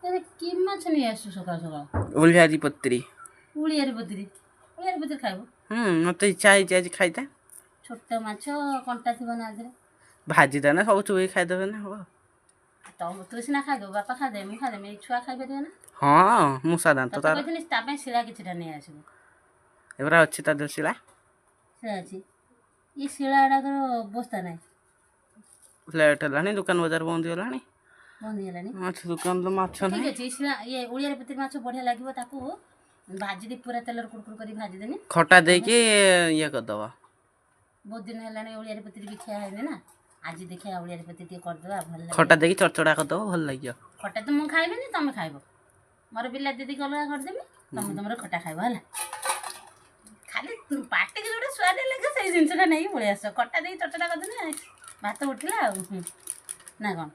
अरे कि माछ नहीं आसु सकाळ सकाळ उलियारी पत्री खाइबो मत इच्छा है आज खाइता छोट माछ कंटा थी ना आधे भाजी देना सब चुई खाईदेवे ना हम तो तू सीना खाइदो बापा खादे मु खादे मे छुआ खाइबे ना हाँ मुसा दांत तो तार कहथिनि तापे शिला किछटा नहीं आसीबो एबरा अच्छी ता दसिला शिला अछि ई शिलाडा को अवस्था नाही लेट लानी दुकान बाजार बंद गलानी बंद गेलानी माछ दुकान तो माछ ठीक नहीं अछि शिला ये उड़िया पति माछ बढ़िया लागबो ताकू भाजी दे पूरा तेलर कुरकुर करी भाजी देनी खटा दे के ये कर दवा बहुत दिन हेलानी उड़िया पति भी खिया है ना आज देखिया उड़िया पति टी कर दवा भल खटा दे के चरचड़ा कर दवा भल लागियो खटा तो मु खाइबेनी तमे खाइबो मोर बिला दीदी कलगा कर देबे तमे तमरो खटा खाइबो हला खाली पार्टी के जोड़े स्वाद लगे से जिनसटा नहीं पळे आस खटा दे चटटा कर देना भात उठिला ना कोन